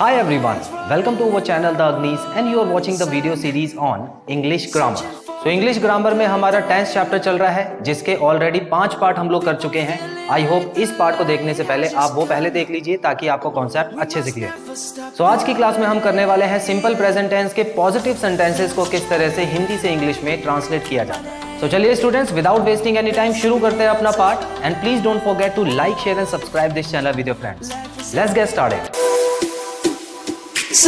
Hi everyone, welcome to our channel The Agnis and you are watching the video series on English Grammar. So English Grammar में हमारा 10th chapter चल रहा है जिसके already 5 part हम लोग कर चुके हैं. आई होप इस पार्ट को देखने से पहले आप वो पहले देख लीजिए ताकि आपको कॉन्सेप्ट अच्छे से क्लियर. सो आज की क्लास में हम करने वाले हैं सिंपल प्रेजेंट टेंस के पॉजिटिव सेंटेंसेस को किस तरह से हिंदी से इंग्लिश में ट्रांसलेट किया जाता है. तो चलिए students, without wasting any time शुरू करते हैं अपना part. And please don't forget to like, share and subscribe this channel with your friends. Let's get started. तो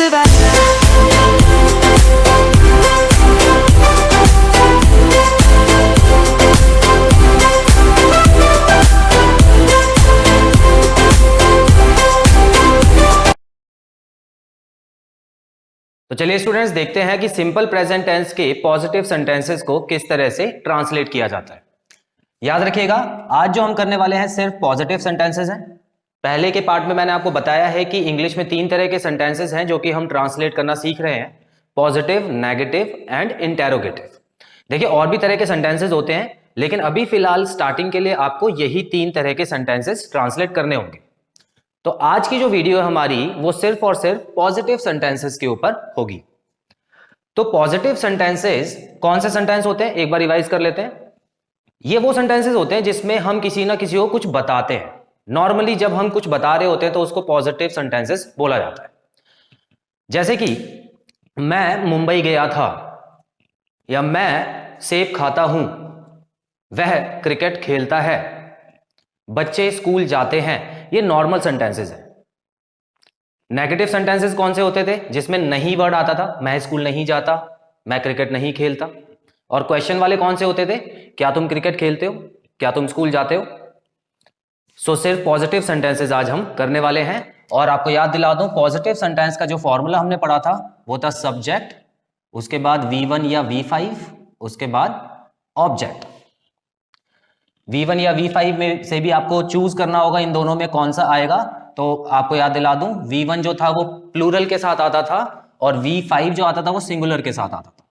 चलिए स्टूडेंट्स, देखते हैं कि सिंपल प्रेजेंट टेंस के पॉजिटिव सेंटेंसेस को किस तरह से ट्रांसलेट किया जाता है. याद रखिएगा, आज जो हम करने वाले हैं सिर्फ पॉजिटिव सेंटेंसेस हैं. पहले के पार्ट में मैंने आपको बताया है कि इंग्लिश में 3 तरह के सेंटेंसेस हैं जो कि हम ट्रांसलेट करना सीख रहे हैं: पॉजिटिव, नेगेटिव एंड इंटेरोगेटिव. देखिए, और भी तरह के सेंटेंसेस होते हैं, लेकिन अभी फिलहाल स्टार्टिंग के लिए आपको यही 3 तरह के सेंटेंसेस ट्रांसलेट करने होंगे. तो आज की जो वीडियो है हमारी, वो सिर्फ और सिर्फ पॉजिटिव सेंटेंसेस के ऊपर होगी. तो पॉजिटिव सेंटेंसेस कौन से सेंटेंस होते हैं, एक बार रिवाइज कर लेते हैं. ये वो सेंटेंसेस होते हैं जिसमें हम किसी ना किसी को कुछ बताते हैं. नॉर्मली जब हम कुछ बता रहे होते हैं तो उसको पॉजिटिव सेंटेंसेस बोला जाता है. जैसे कि मैं मुंबई गया था, या मैं सेब खाता हूं, वह क्रिकेट खेलता है, बच्चे स्कूल जाते हैं. ये नॉर्मल सेंटेंसेस है. नेगेटिव सेंटेंसेस कौन से होते थे? जिसमें नहीं वर्ड आता था. मैं स्कूल नहीं जाता, मैं क्रिकेट नहीं खेलता. और क्वेश्चन वाले कौन से होते थे? क्या तुम क्रिकेट खेलते हो, क्या तुम स्कूल जाते हो. सो सिर्फ पॉजिटिव सेंटेंसेस आज हम करने वाले हैं. और आपको याद दिला दूं, पॉजिटिव सेंटेंस का जो फॉर्मूला हमने पढ़ा था वो था सब्जेक्ट, उसके बाद V1 या V5, उसके बाद ऑब्जेक्ट. V1 या V5 में से भी आपको चूज करना होगा इन दोनों में कौन सा आएगा. तो आपको याद दिला दूं, V1 जो था वो प्लूरल के साथ आता था और V5 जो आता था वो सिंगुलर के साथ आता था.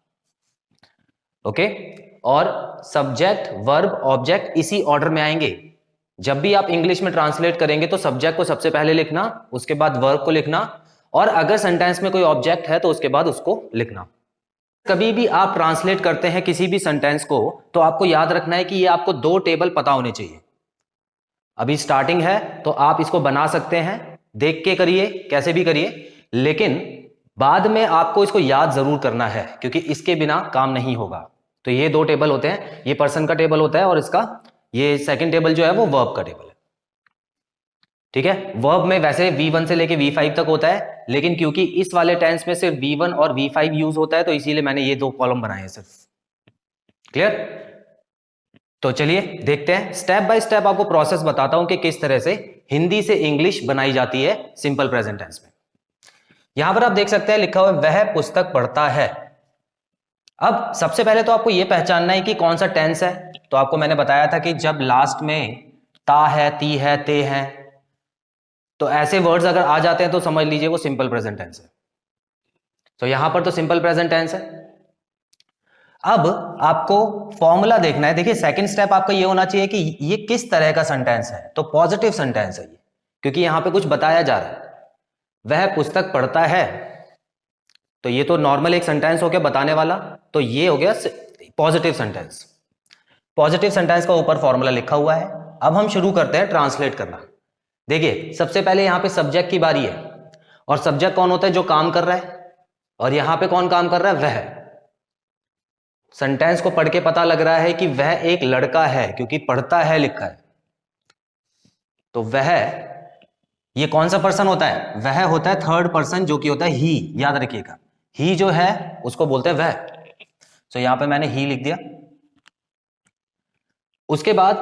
ओके. और सब्जेक्ट, वर्ब, ऑब्जेक्ट इसी ऑर्डर में आएंगे. जब भी आप इंग्लिश में ट्रांसलेट करेंगे तो सब्जेक्ट को सबसे पहले लिखना, उसके बाद वर्ब को लिखना, और अगर सेंटेंस में कोई ऑब्जेक्ट है तो उसके बाद उसको लिखना. कभी भी आप ट्रांसलेट करते हैं किसी भी सेंटेंस को तो आपको याद रखना है कि ये आपको 2 टेबल पता होने चाहिए. अभी स्टार्टिंग है तो आप इसको बना सकते हैं, देख के करिए, कैसे भी करिए, लेकिन बाद में आपको इसको याद जरूर करना है क्योंकि इसके बिना काम नहीं होगा. तो ये 2 टेबल होते हैं. ये पर्सन का टेबल होता है और इसका ये सेकंड टेबल जो है वो वर्ब का टेबल है. ठीक है. वर्ब में वैसे V1 से लेके V5 तक होता है, लेकिन क्योंकि इस वाले टेंस में सिर्फ V1 और V5 यूज होता है तो इसीलिए मैंने ये 2 कॉलम बनाए हैं सिर्फ. क्लियर. तो चलिए देखते हैं, स्टेप बाय स्टेप आपको प्रोसेस बताता हूं कि किस तरह से हिंदी से इंग्लिश बनाई जाती है सिंपल प्रेजेंट टेंस में. यहां पर आप देख सकते हैं लिखा हुआ है वह पुस्तक पढ़ता है. अब सबसे पहले तो आपको यह पहचानना है कि कौन सा टेंस है. तो आपको मैंने बताया था कि जब लास्ट में ता है, ती है, ते है, तो ऐसे वर्ड्स अगर आ जाते हैं तो समझ लीजिए वो सिंपल प्रेजेंट टेंस है. तो यहां पर तो सिंपल प्रेजेंट टेंस है. अब आपको फॉर्मूला देखना है. देखिए, सेकंड स्टेप आपका ये होना चाहिए कि ये किस तरह का सेंटेंस है. तो पॉजिटिव सेंटेंस है ये, क्योंकि यहां पे कुछ बताया जा रहा है. वह पुस्तक पढ़ता है, तो ये तो नॉर्मल एक सेंटेंस हो गया बताने वाला. तो ये हो गया पॉजिटिव सेंटेंस. पॉजिटिव सेंटेंस का ऊपर फॉर्मूला लिखा हुआ है. अब हम शुरू करते हैं ट्रांसलेट करना. देखिए, सबसे पहले यहां पे सब्जेक्ट की बारी है, और सब्जेक्ट कौन होता है? जो काम कर रहा है. और यहां पे कौन काम कर रहा है? वह. सेंटेंस को पढ़ के पता लग रहा है कि वह एक लड़का है क्योंकि पढ़ता है लिखा है. तो वह, ये कौन सा पर्सन होता है? वह होता है थर्ड पर्सन जो कि होता है ही. याद रखिएगा, ही जो है उसको बोलते हैं वह. तो यहां पे मैंने ही लिख दिया. उसके बाद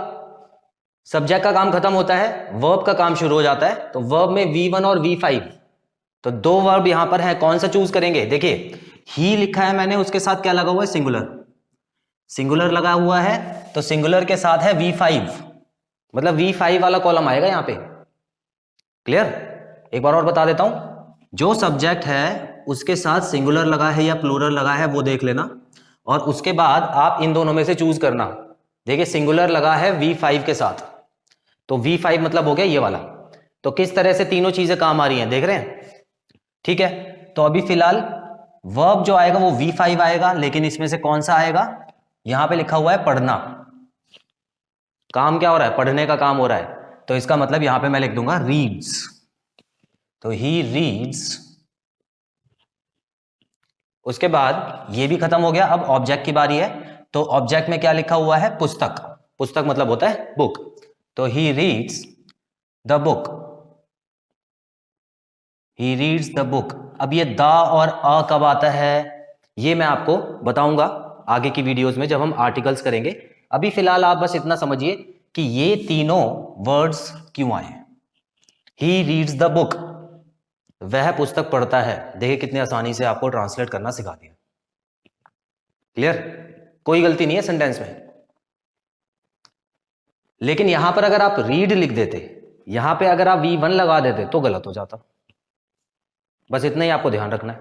सब्जेक्ट का काम खत्म होता है, वर्ब का काम शुरू हो जाता है. तो वर्ब में V1 और V5, तो 2 वर्ब यहां पर है. कौन सा चूज करेंगे? देखिए, ही लिखा है मैंने, उसके साथ क्या लगा हुआ है? सिंगुलर. सिंगुलर लगा हुआ है, तो सिंगुलर के साथ है V5, मतलब V5 वाला कॉलम आएगा यहां पे. क्लियर. एक बार और बता देता हूं, जो सब्जेक्ट है उसके साथ सिंगुलर लगा है या प्लूरल लगा है वो देख लेना, और उसके बाद आप इन दोनों में से चूज करना. देखिए, सिंगुलर लगा है V5 के साथ, तो V5 मतलब हो गया ये वाला. तो किस तरह से तीनों चीजें काम आ रही हैं देख रहे हैं. ठीक है, तो अभी फिलहाल वर्ब जो आएगा वो V5 आएगा, लेकिन इसमें से कौन सा आएगा, यहां पे लिखा हुआ है पढ़ना, काम क्या हो रहा है, पढ़ने का काम हो रहा है, तो इसका मतलब यहां पे मैं लिख दूंगा रीड्स, तो ही रीड्स। उसके बाद ये भी खत्म हो गया, अब ऑब्जेक्ट की बारी है, तो ऑब्जेक्ट में क्या लिखा हुआ है, पुस्तक, पुस्तक मतलब होता है बुक, तो he reads the book, he reads the book. अब ये द और अ कब आता है, ये मैं आपको बताऊंगा आगे की वीडियोस में जब हम आर्टिकल्स करेंगे। अभी फिलहाल आप बस इतना समझिए कि ये तीनों वर्ड्स क्यों आए। ही रीड्स द बुक, वह पुस्तक पढ़ता है, देखिए कितनी आसानी से आपको ट्रांसलेट करना सिखा दिया। क्लियर, कोई गलती नहीं है सेंटेंस में। लेकिन यहां पर अगर आप रीड लिख देते, यहां पे अगर आप V1 लगा देते तो गलत हो जाता, बस इतना ही आपको ध्यान रखना है।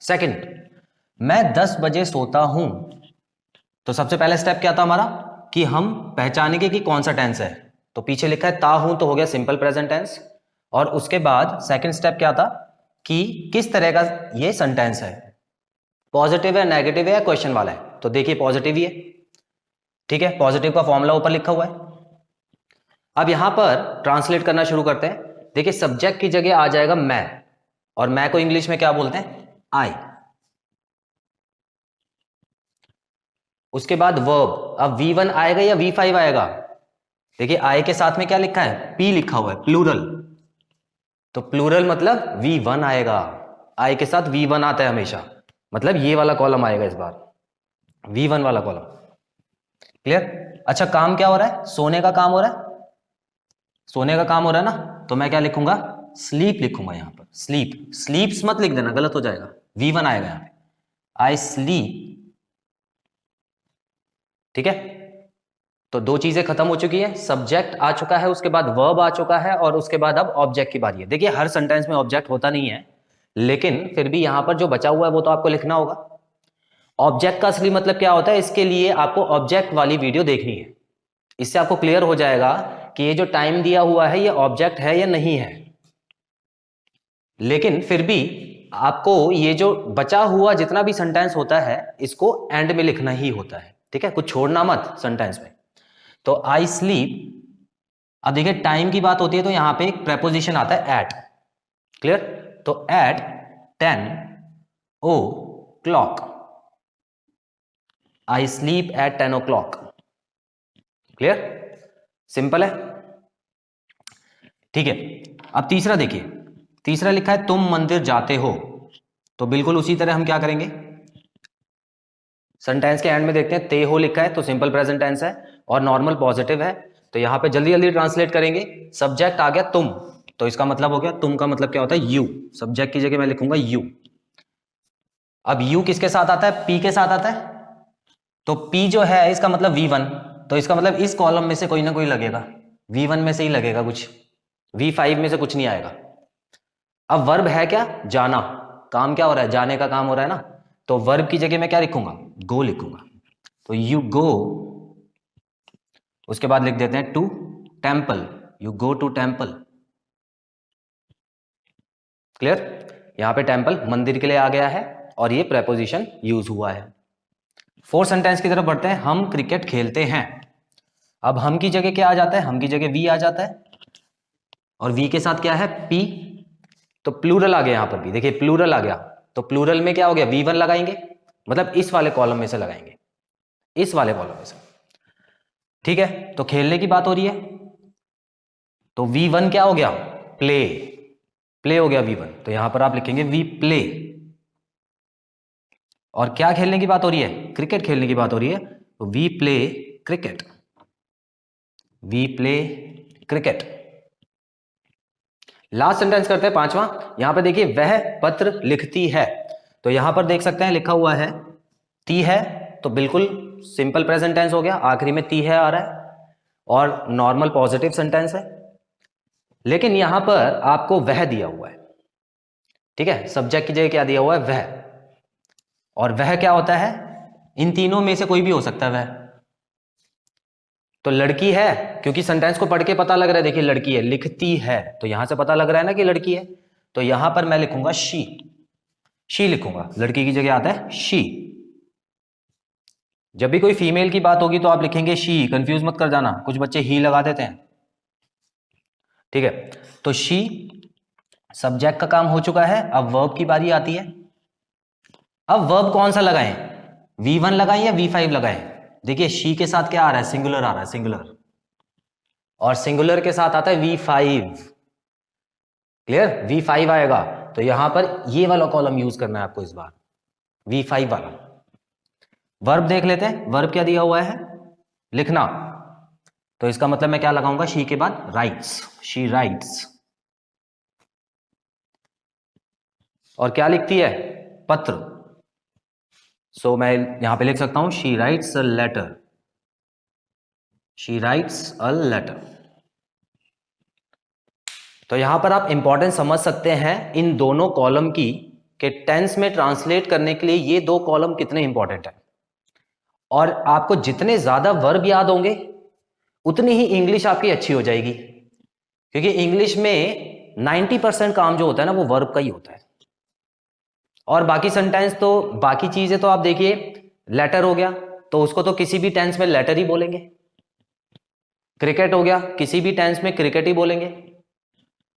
सेकंड, मैं 10 बजे सोता हूं, तो सबसे पहला स्टेप क्या था हमारा कि हम पहचानेंगे कि कौन सा टेंस है, तो पीछे लिखा है ता हूं तो हो गया सिंपल प्रेजेंट टेंस, और उसके बाद सेकंड स्टेप क्या था कि किस तरह का ये सेंटेंस है, पॉजिटिव है, नेगेटिव है या क्वेश्चन वाला है, तो देखिए पॉजिटिव ही है, ठीक है, पॉजिटिव का फॉर्मूला ऊपर लिखा हुआ है। अब यहां पर ट्रांसलेट करना शुरू करते हैं। देखिए सब्जेक्ट की जगह आ जाएगा मैं, और मैं को इंग्लिश में क्या बोलते हैं, आई। उसके बाद वर्ब, अब V1 आएगा या V5 आएगा, देखिए आई के साथ में क्या लिखा है, P लिखा हुआ है, प्लूरल, तो प्लूरल मतलब V1 आएगा, आई के साथ V1 आता है हमेशा, मतलब ये वाला कॉलम आएगा इस बार, V1 वाला कॉलम। क्लियर। अच्छा काम क्या हो रहा है, सोने का काम हो रहा है, सोने का काम हो रहा है ना, तो मैं क्या लिखूंगा, स्लीप लिखूंगा यहां पर, स्लीप, स्लीप्स मत लिख देना, गलत हो जाएगा, V1 आएगा यहां पे, आई स्लीप, ठीक है। तो दो चीजें खत्म हो चुकी है, सब्जेक्ट आ चुका है, उसके बाद वर्ब आ चुका है, और उसके बाद अब ऑब्जेक्ट की बारी है। देखिए हर सेंटेंस में ऑब्जेक्ट होता नहीं है, लेकिन फिर भी यहां पर जो बचा हुआ है वो तो आपको लिखना होगा। ऑब्जेक्ट का असली मतलब क्या होता है, इसके लिए आपको ऑब्जेक्ट वाली वीडियो देखनी है, इससे आपको क्लियर हो जाएगा कि ये जो टाइम दिया हुआ है ये ऑब्जेक्ट है या नहीं है। लेकिन फिर भी आपको ये जो बचा हुआ जितना भी सेंटेंस होता है इसको एंड में लिखना ही होता है, ठीक है, कुछ छोड़ना मत सेंटेंस में। तो आई स्लीप, अब देखिए टाइम की बात होती है तो यहां पे एक प्रेपोजिशन आता है एट, क्लियर, तो at 10 o'clock, I sleep at 10 o'clock, clear, simple है, ठीक है। अब तीसरा देखिए, तीसरा लिखा है तुम मंदिर जाते हो, तो बिल्कुल उसी तरह हम क्या करेंगे, सेंटेंस के एंड में देखते हैं ते हो लिखा है तो सिंपल प्रेजेंट टेंस है और नॉर्मल पॉजिटिव है, तो यहां पे जल्दी जल्दी ट्रांसलेट करेंगे। सब्जेक्ट आ गया तुम, तो इसका मतलब हो गया, तुम का मतलब क्या होता है, यू, सब्जेक्ट की जगह मैं लिखूंगा यू। अब यू किसके साथ आता है, पी के साथ आता है, तो पी जो है इसका मतलब V1, तो इसका मतलब इस कॉलम में से कोई ना कोई लगेगा, V1 में से ही लगेगा कुछ, V5 में से कुछ नहीं आएगा। अब वर्ब है क्या, जाना, काम क्या हो रहा है, जाने का काम हो रहा है ना, तो वर्ब की जगह मैं क्या लिखूंगा, गो लिखूंगा, तो यू गो, उसके बाद लिख देते हैं to temple, you go to temple, clear. यहां पे टेम्पल मंदिर के लिए आ गया है और ये प्रेपोजिशन यूज हुआ है। फोर्थ सेंटेंस की तरफ बढ़ते हैं, हम क्रिकेट खेलते हैं। अब हम की जगह क्या आ जाता है, हम की जगह वी आ जाता है, और वी के साथ क्या है, पी, तो प्लूरल आ गया यहां पर भी, देखिए प्लूरल आ गया, तो प्लूरल में क्या हो गया, V1 लगाएंगे, मतलब इस वाले कॉलम में से लगाएंगे, इस वाले कॉलम में से, ठीक है। तो खेलने की बात हो रही है, तो V1 क्या हो गया, प्ले, प्ले हो गया V1, तो यहां पर आप लिखेंगे वी प्ले। और क्या खेलने की बात हो रही है, क्रिकेट खेलने की बात हो रही है, तो we play cricket, we play cricket. Last sentence करते हैं पांचवा, यहां पे देखिए वह पत्र लिखती है, तो यहां पर देख सकते हैं लिखा हुआ है ती है, तो बिल्कुल सिंपल प्रेजेंट टेंस हो गया, आखिरी में ती है आ रहा है और नॉर्मल पॉजिटिव सेंटेंस है। लेकिन यहां पर आपको वह दिया हुआ है, ठीक है, सब्जेक्ट की जगह क्या दिया हुआ है, वह, और वह क्या होता है, इन तीनों में से कोई भी हो सकता है वह, तो लड़की है, क्योंकि सेंटेंस को पढ़ के पता लग रहा है, देखिए लड़की है, लिखती है, तो यहां से पता लग रहा है ना कि लड़की है, तो यहां पर मैं लिखूंगा शी लिखूंगा, लड़की की जगह आता है शी। जब भी कोई फीमेल की बात होगी तो आप लिखेंगे शी, कंफ्यूज मत कर जाना, कुछ बच्चे ही लगा देते हैं, ठीक है। तो शी सब्जेक्ट का काम हो चुका है, अब वर्ब की बारी आती है। अब वर्ब कौन सा लगाएं, V1 लगाएं या V5 लगाएं? देखिए शी के साथ क्या आ रहा है, सिंगुलर आ रहा है, सिंगुलर, और सिंगुलर के साथ आता है V5, क्लियर, V5 आएगा। तो यहां पर ये वाला कॉलम यूज करना है आपको इस बार, V5 वाला। वर्ब देख लेते हैं, वर्ब क्या दिया हुआ है, लिखना। तो इसका मतलब मैं क्या लगाऊंगा, शी के बाद राइट्स, शी राइट्स। और क्या लिखती है, पत्र। सो मैं यहां पे लिख सकता हूं she writes a letter, she writes a letter. तो यहां पर आप इंपॉर्टेंस समझ सकते हैं इन दोनों कॉलम की, कि टेंस में ट्रांसलेट करने के लिए ये दो कॉलम कितने इंपॉर्टेंट है। और आपको जितने ज्यादा वर्ब याद होंगे उतनी ही इंग्लिश आपकी अच्छी हो जाएगी, क्योंकि इंग्लिश में 90% काम जो होता है ना वो वर्ब का ही होता है। और बाकी सेंटेंस तो, बाकी चीजें तो आप देखिए, लेटर हो गया तो उसको तो किसी भी टेंस में लेटर ही बोलेंगे, क्रिकेट हो गया किसी भी टेंस में क्रिकेट ही बोलेंगे,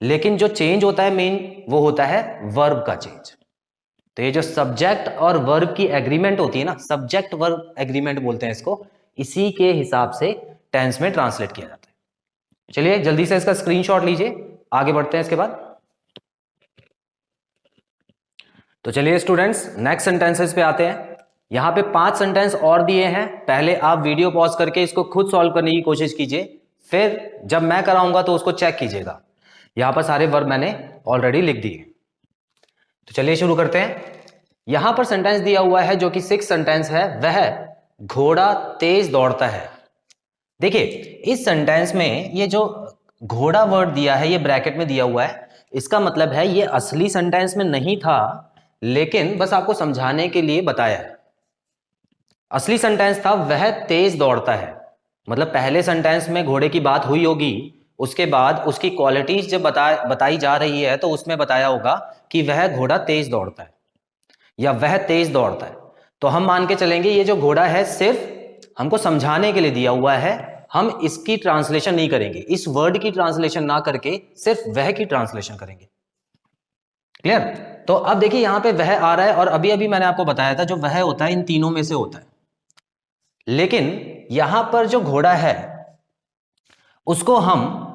लेकिन जो चेंज होता है मेन वो होता है वर्ब का चेंज। तो ये जो सब्जेक्ट और वर्ब की एग्रीमेंट होती है ना, सब्जेक्ट वर्ब एग्रीमेंट बोलते हैं इसको, इसी के हिसाब से टेंस में ट्रांसलेट किया जाता है। चलिए जल्दी से इसका स्क्रीनशॉट लीजिए, आगे बढ़ते हैं इसके बाद। तो चलिए स्टूडेंट्स नेक्स्ट सेंटेंसेस पे आते हैं। यहां पे 5 सेंटेंस और दिए हैं, पहले आप वीडियो पॉज करके इसको खुद सॉल्व करने की कोशिश कीजिए, फिर जब मैं कराऊंगा तो उसको चेक कीजिएगा। यहां पर सारे वर्ब मैंने ऑलरेडी लिख दिए। तो चलिए शुरू करते हैं। यहां पर सेंटेंस दिया हुआ है जो कि 6 सेंटेंस है, वह घोड़ा तेज दौड़ता है। देखिए इस सेंटेंस में ये जो घोड़ा वर्ड दिया है ये ब्रैकेट में दिया हुआ है, इसका मतलब है ये असली सेंटेंस में नहीं था, लेकिन बस आपको समझाने के लिए बताया है। असली सेंटेंस था वह तेज दौड़ता है, मतलब पहले सेंटेंस में घोड़े की बात हुई होगी, उसके बाद उसकी क्वालिटीज जब बताई जा रही है तो उसमें बताया होगा कि वह घोड़ा तेज दौड़ता है या वह तेज दौड़ता है। तो हम मान के चलेंगे ये जो घोड़ा है सिर्फ हमको समझाने के लिए दिया हुआ है, हम इसकी ट्रांसलेशन नहीं करेंगे, इस वर्ड की ट्रांसलेशन ना करके सिर्फ वह की ट्रांसलेशन करेंगे। क्लियर? तो अब देखिए यहां पे वह आ रहा है, और अभी अभी मैंने आपको बताया था जो वह होता है इन तीनों में से होता है, लेकिन यहां पर जो घोड़ा है उसको हम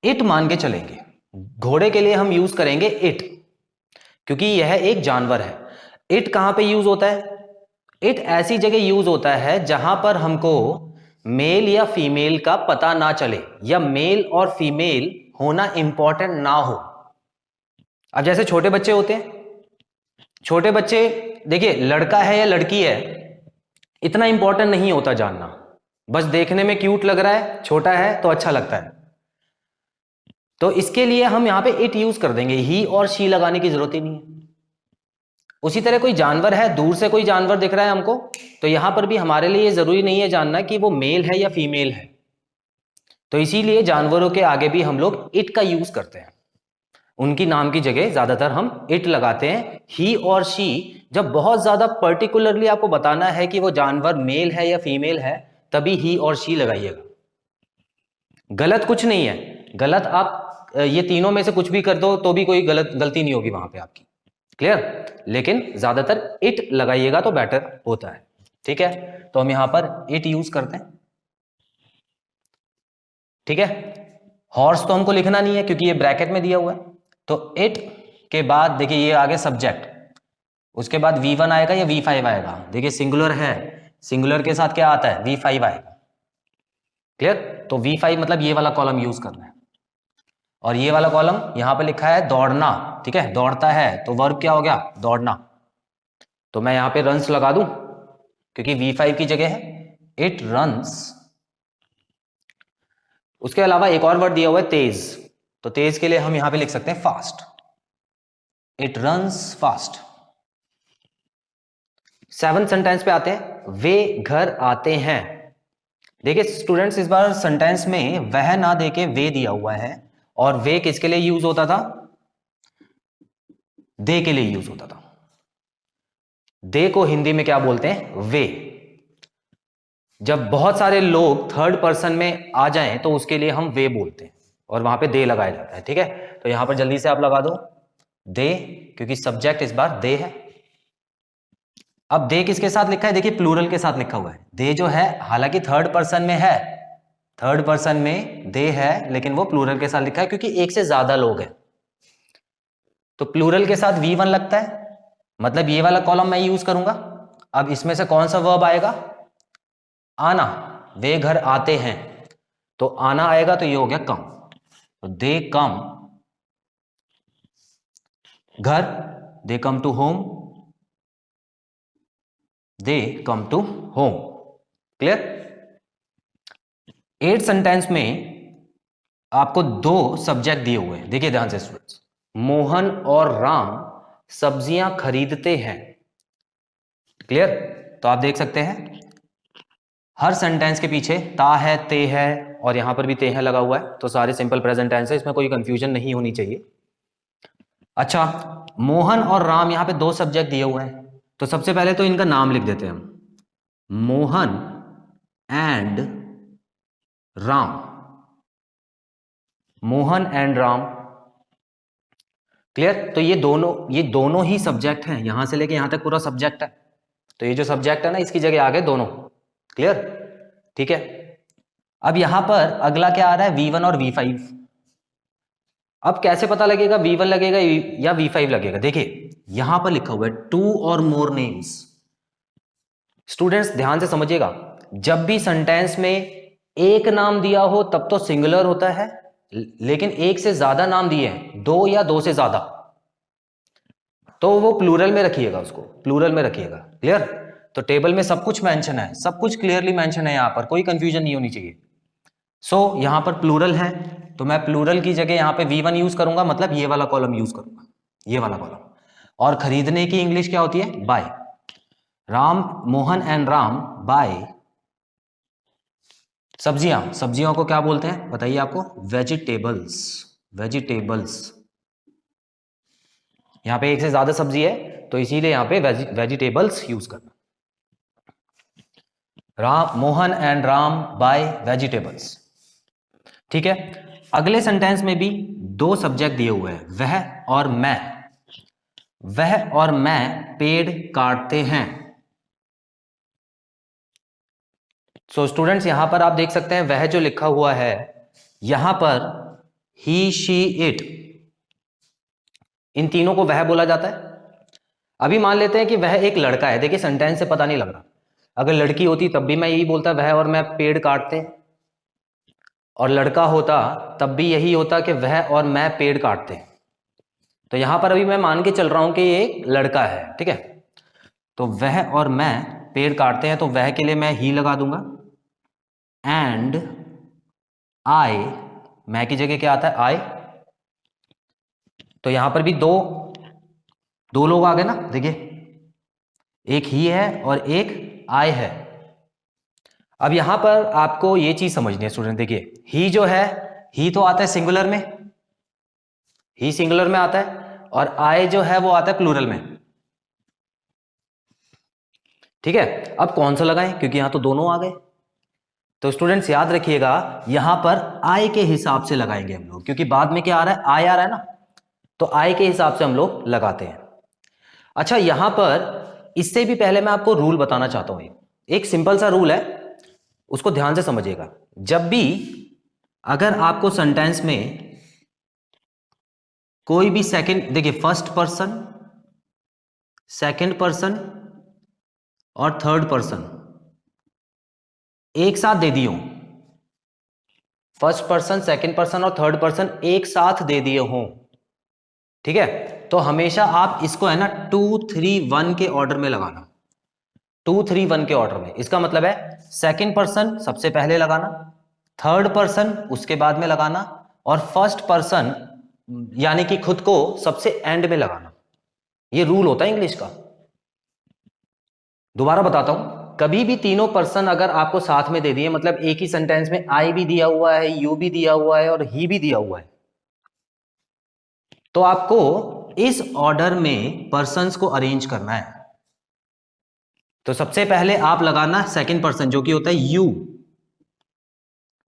इट मान के चलेंगे। घोड़े के लिए हम यूज करेंगे इट, क्योंकि यह एक जानवर है। इट कहां पे यूज होता है, इट ऐसी जगह यूज होता है जहां पर हमको मेल या फीमेल का पता ना चले, या मेल और फीमेल होना इंपॉर्टेंट ना हो। अब जैसे छोटे बच्चे होते हैं, छोटे बच्चे देखिए लड़का है या लड़की है इतना इंपॉर्टेंट नहीं होता जानना, बस देखने में क्यूट लग रहा है, छोटा है तो अच्छा लगता है, तो इसके लिए हम यहां पे इट यूज कर देंगे, ही और शी लगाने की जरूरत ही नहीं है। उसी तरह कोई जानवर है, दूर से कोई जानवर दिख रहा है हमको, तो यहां पर भी हमारे लिए ये जरूरी नहीं है जानना कि वो मेल है या फीमेल है, तो इसीलिए जानवरों के आगे भी हम लोग इट का यूज करते हैं, उनकी नाम की जगह ज्यादातर हम इट लगाते हैं। ही और शी जब बहुत ज्यादा पर्टिकुलरली आपको बताना है कि वो जानवर मेल है या फीमेल है, तभी ही और शी लगाइएगा। गलत कुछ नहीं है, गलत आप ये तीनों में से कुछ भी कर दो तो भी कोई गलती नहीं होगी वहां पे आपकी, क्लियर, लेकिन ज्यादातर इट लगाइएगा तो बेटर होता है। ठीक है, तो हम यहां पर इट यूज करते हैं। ठीक है, हॉर्स तो हमको लिखना नहीं है क्योंकि ये ब्रैकेट में दिया हुआ है, तो इट के बाद देखिए ये आगे सब्जेक्ट, उसके बाद V1 आएगा या V5 आएगा। देखिए सिंगुलर है, सिंगुलर के साथ क्या आता है, V5 आएगा। क्लियर, तो V5 मतलब ये वाला कॉलम यूज करना है, और ये वाला कॉलम यहां पे लिखा है दौड़ना। ठीक है, दौड़ता है तो वर्ब क्या हो गया, दौड़ना। तो मैं यहां पे रन्स लगा दूं क्योंकि V5 की जगह है इट रन्स। उसके अलावा एक और वर्ड दिया हुआ है तेज, तो तेज के लिए हम यहां पे लिख सकते हैं fast, it runs fast. 7 sentence पे आते हैं, वे घर आते हैं। देखिए स्टूडेंट्स इस बार सेंटेंस में वह ना देके वे दिया हुआ है, और वे किसके लिए यूज होता था, दे के लिए यूज होता था। दे को हिंदी में क्या बोलते हैं? वे। जब बहुत सारे लोग थर्ड पर्सन में आ जाएं तो उसके लिए हम वे बोलते हैं और वहां पे दे लगाया जाता है। ठीक है, तो यहां पर जल्दी से आप लगा दो दे, क्योंकि सब्जेक्ट इस बार दे है। अब दे किसके साथ लिखा है? देखिए प्लूरल के साथ लिखा हुआ है। दे जो है हालांकि थर्ड पर्सन में है, थर्ड पर्सन में दे है, लेकिन वो प्लूरल के साथ लिखा है क्योंकि एक से ज्यादा लोग हैं। तो प्लूरल के साथ V1 लगता है, मतलब ये वाला कॉलम मैं यूज करूंगा। अब इसमें से कौन सा वर्ब आएगा? आना। वे घर आते हैं, तो आना आएगा, तो ये हो गया कम। तो दे कम घर, they come to home, they come to home. Clear? 8 sentence में आपको 2 सब्जेक्ट दिए हुए हैं। देखिए ध्यान से स्टूडेंट्स, मोहन और राम सब्जियां खरीदते हैं। क्लियर? तो आप देख सकते हैं हर सेंटेंस के पीछे ता है, ते है, और यहां पर भी ते है लगा हुआ है, तो सारे सिंपल प्रेजेंट टेंस है, इसमें कोई कंफ्यूजन नहीं होनी चाहिए। अच्छा, मोहन और राम यहां पे 2 सब्जेक्ट दिए हुए हैं, तो सबसे पहले तो इनका नाम लिख देते हैं हम, Mohan and Ram. Mohan and Ram. Clear? तो ये दोनों ही सब्जेक्ट हैं, यहां से लेके यहां तक पूरा सब्जेक्ट है। तो ये जो सब्जेक्ट है ना, इसकी जगह आ गए दोनों। क्लियर? ठीक है। अब यहां पर अगला क्या आ रहा है? V1 और V5। अब कैसे पता लगेगा V1 लगेगा या V5 लगेगा? देखिए यहां पर लिखा हुआ है 2 और मोर नेम्स। स्टूडेंट्स ध्यान से समझिएगा, जब भी सेंटेंस में एक नाम दिया हो तब तो सिंगुलर होता है, लेकिन एक से ज्यादा नाम दिए हैं, 2 या 2 से ज्यादा, तो वो प्लूरल में रखिएगा, उसको प्लूरल में रखिएगा। क्लियर? तो टेबल में सब कुछ मेंशन है, सब कुछ क्लियरली मेंशन है, यहां पर कोई कंफ्यूजन नहीं होनी चाहिए। सो यहां पर प्लूरल है, तो मैं प्लूरल की जगह यहां पे V1 यूज करूंगा, मतलब ये वाला कॉलम यूज करूंगा, ये वाला कॉलम। और खरीदने की इंग्लिश क्या होती है? Buy. Ram, Mohan and Ram buy सब्जियों को क्या बोलते हैं बताइए आपको? वेजिटेबल्स। वेजिटेबल्स। यहां पे एक से ज्यादा सब्जी है, तो इसीलिए यहां पे वेजिटेबल्स यूज करना। Mohan and Ram bye vegetables. ठीक है। अगले सेंटेंस में भी 2 सब्जेक्ट दिए हुए हैं, वह और मैं। वह और मैं पेड़ काटते हैं। सो स्टूडेंट्स यहां पर आप देख सकते हैं, वह जो लिखा हुआ है यहां पर ही, शी, इट, इन तीनों को वह बोला जाता है। अभी मान लेते हैं कि वह एक लड़का है। देखिए सेंटेंस से पता नहीं लग रहा, अगर लड़की होती तब भी मैं यही बोलता वह और मैं पेड़ काटते हैं, और लड़का होता तब भी यही होता कि वह और मैं पेड़ काटते हैं। तो यहां पर अभी मैं मान के चल रहा हूं कि ये एक लड़का है। ठीक है, तो वह और मैं पेड़ काटते हैं, तो वह के लिए मैं ही लगा दूंगा, एंड आई, मैं की जगह क्या आता है? आई। तो यहां पर भी दो लोग आ गए ना, देखिए एक ही है और एक आई है। अब यहां पर आपको ये चीज समझनी है स्टूडेंट, देखिए ही जो है, ही तो आता है सिंगुलर में, ही सिंगुलर में आता है, और आई जो है वो आता है प्लूरल में। ठीक है, अब कौन सा लगाएं, क्योंकि यहां तो दोनों आ गए। तो स्टूडेंट्स याद रखिएगा, यहां पर आई के हिसाब से लगाएंगे हम लोग, क्योंकि बाद में क्या आ रहा है? आई आ रहा है ना, तो आई के हिसाब से हम लोग लगाते हैं। अच्छा, यहां पर इससे भी पहले मैं आपको रूल बताना चाहता हूं। एक सिंपल सा रूल है, उसको ध्यान से समझिएगा। जब भी अगर आपको सेंटेंस में कोई भी सेकंड, देखिए फर्स्ट पर्सन, सेकंड पर्सन और थर्ड पर्सन एक साथ दे दिए हों, फर्स्ट पर्सन, सेकंड पर्सन और थर्ड पर्सन एक साथ दे दिए हों, ठीक है, तो हमेशा आप इसको है ना 2 3 1 के ऑर्डर में लगाना। 2 3 1 के ऑर्डर में, इसका मतलब है सेकंड पर्सन सबसे पहले लगाना, थर्ड पर्सन उसके बाद में लगाना, और फर्स्ट पर्सन यानी कि खुद को सबसे एंड में लगाना। ये रूल होता है इंग्लिश का। दोबारा बताता हूं, कभी भी तीनों पर्सन अगर आपको साथ में दे दिए, मतलब एक ही सेंटेंस में आई भी दिया हुआ है, यू भी दिया हुआ है और ही भी दिया हुआ है, तो आपको इस ऑर्डर में पर्सन्स को अरेंज करना है। तो सबसे पहले आप लगाना सेकंड पर्सन जो कि होता है यू,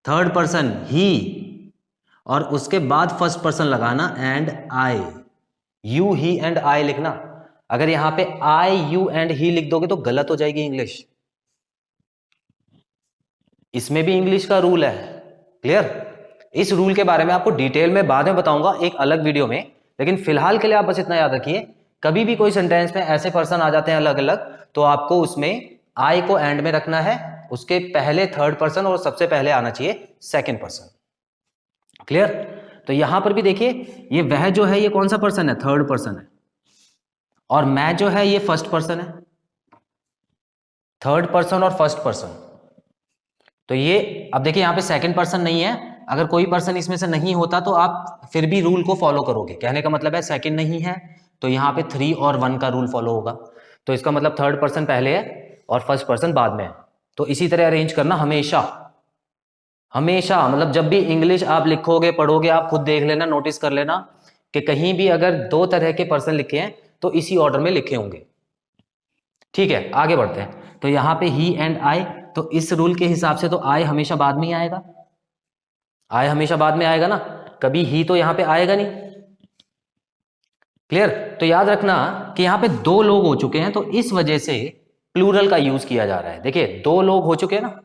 थर्ड पर्सन ही, और उसके बाद फर्स्ट पर्सन लगाना and I. You he and I लिखना। अगर यहां पे आई यू एंड ही लिख दोगे तो गलत हो जाएगी इंग्लिश। इसमें भी इंग्लिश का रूल है, क्लियर? इस रूल के बारे में आपको डिटेल में बाद में बताऊंगा एक अलग वीडियो में, लेकिन फिलहाल के लिए आप बस इतना याद रखिए, कभी भी कोई सेंटेंस में ऐसे पर्सन आ जाते हैं अलग अलग, तो आपको उसमें आई को एंड में रखना है, उसके पहले थर्ड पर्सन और सबसे पहले आना चाहिए सेकंड पर्सन, क्लियर? तो यहां पर भी देखिए, ये वह जो है ये कौन सा पर्सन है? थर्ड पर्सन है, और मैं जो है ये फर्स्ट पर्सन है। थर्ड पर्सन और फर्स्ट पर्सन, तो ये अब देखिए यहां पे सेकंड पर्सन नहीं है। अगर कोई पर्सन इसमें से नहीं होता तो आप फिर भी रूल को फॉलो करोगे। कहने का मतलब है सेकंड नहीं है तो यहाँ पे 3 और 1 का रूल फॉलो होगा, तो इसका मतलब थर्ड पर्सन पहले है और फर्स्ट पर्सन बाद में है। तो इसी तरह अरेंज करना हमेशा, हमेशा, मतलब जब भी इंग्लिश आप लिखोगे पढ़ोगे आप खुद देख लेना, नोटिस कर लेना कि कहीं भी अगर 2 तरह के पर्सन लिखे हैं तो इसी ऑर्डर में लिखे होंगे। ठीक है, आगे बढ़ते हैं। तो यहाँ पे ही एंड आई, तो इस रूल के हिसाब से तो आई हमेशा बाद में ही आएगा, आई हमेशा बाद में आएगा ना, कभी ही तो यहां पे आएगा नहीं, क्लियर? तो याद रखना कि यहां पे 2 लोग हो चुके हैं तो इस वजह से प्लूरल का यूज किया जा रहा है। देखिए 2 लोग हो चुके हैं ना,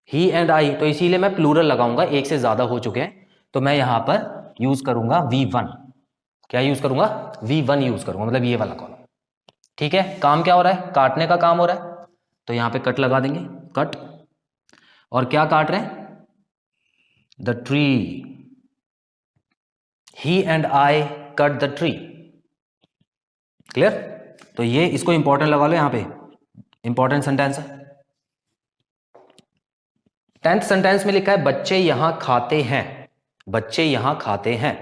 ही एंड आई, तो इसीलिए मैं प्लूरल लगाऊंगा, एक से ज्यादा हो चुके हैं तो मैं यहां पर यूज करूंगा V1। क्या यूज करूंगा? V1 यूज करूंगा, मतलब ये वाला कॉलम। ठीक है, काम क्या हो रहा है? काटने का काम हो रहा है, तो यहां पे कट लगा देंगे, कट। और क्या काट रहे हैं? The tree, he and I cut the tree, clear? तो ये इसको इंपॉर्टेंट लगा लो, यहां पे इंपॉर्टेंट सेंटेंस है। 10th सेंटेंस में लिखा है बच्चे यहां खाते हैं, बच्चे यहां खाते हैं,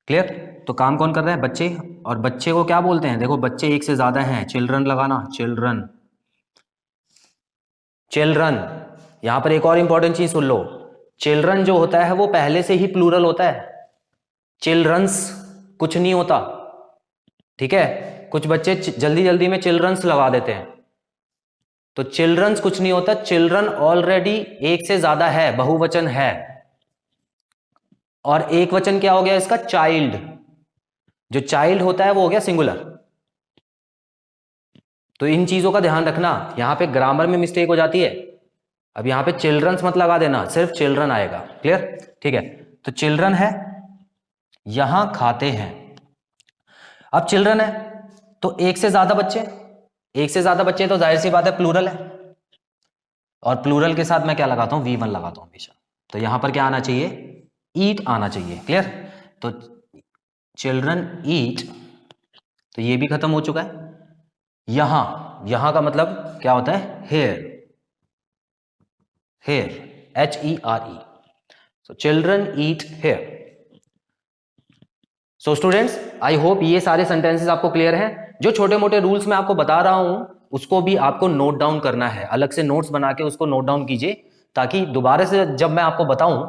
क्लियर? तो काम कौन कर रहा है? बच्चे। और बच्चे को क्या बोलते हैं? देखो बच्चे एक से ज्यादा हैं, चिल्ड्रन लगाना, चिल्ड्रन, चिल्ड्रन। यहां पर एक और इंपॉर्टेंट चीज सुन लो, चिल्ड्रन जो होता है वो पहले से ही प्लूरल होता है, चिल्ड्रंस कुछ नहीं होता, ठीक है? कुछ बच्चे जल्दी जल्दी में चिल्ड्रंस लगा देते हैं, तो चिल्ड्रंस कुछ नहीं होता, चिल्ड्रन ऑलरेडी एक से ज्यादा है, बहुवचन है। और एक वचन क्या हो गया इसका? चाइल्ड। जो चाइल्ड होता है वो हो गया सिंगुलर। तो इन चीजों का ध्यान रखना, यहां पे ग्रामर में मिस्टेक हो जाती है। अब यहां पे चिल्ड्रंस मत लगा देना, सिर्फ चिल्ड्रन आएगा, क्लियर? ठीक है, तो चिल्ड्रन है, यहां खाते हैं। अब चिल्ड्रन है तो एक से ज्यादा बच्चे, एक से ज्यादा बच्चे तो जाहिर सी बात है प्लूरल है, और प्लूरल के साथ मैं क्या लगाता हूं? V1 लगाता हूं हमेशा। तो यहां पर क्या आना चाहिए? ईट आना चाहिए, क्लियर? तो चिल्ड्रन ईट, तो ये भी खत्म हो चुका है। यहां, यहां का मतलब क्या होता है? Here, here, HERE। So children eat here. So students, I hope ये सारे सेंटेंसेस आपको क्लियर हैं। जो छोटे मोटे रूल्स मैं आपको बता रहा हूं उसको भी आपको नोट डाउन करना है, अलग से नोट्स बना के उसको नोट डाउन कीजिए, ताकि दोबारा से जब मैं आपको बताऊं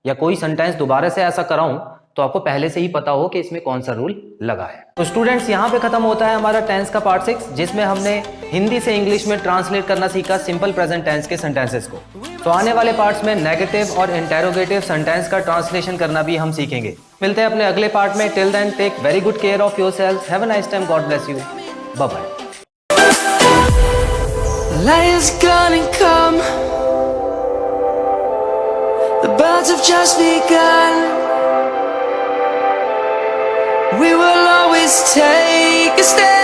या कोई सेंटेंस दोबारा से ऐसा कराऊं तो आपको पहले से ही पता हो कि इसमें कौन सा रूल लगा है। तो स्टूडेंट्स, यहाँ पे खत्म होता है हमारा टेंस का पार्ट 6, जिसमें हमने हिंदी से इंग्लिश में ट्रांसलेट करना सीखा सिंपल प्रेजेंट टेंस के सेंटेंसेस को। तो आने वाले पार्ट्स में नेगेटिव और इंटेरोगेटिव सेंटेंस का ट्रांसलेशन करना भी हम सीखेंगे। मिलते हैं अपने अगले पार्ट में। Till then take very good care of yourself. Have a nice time. God bless you. Bye bye. Light is gonna come. The birds have just begun. We will always take a stand.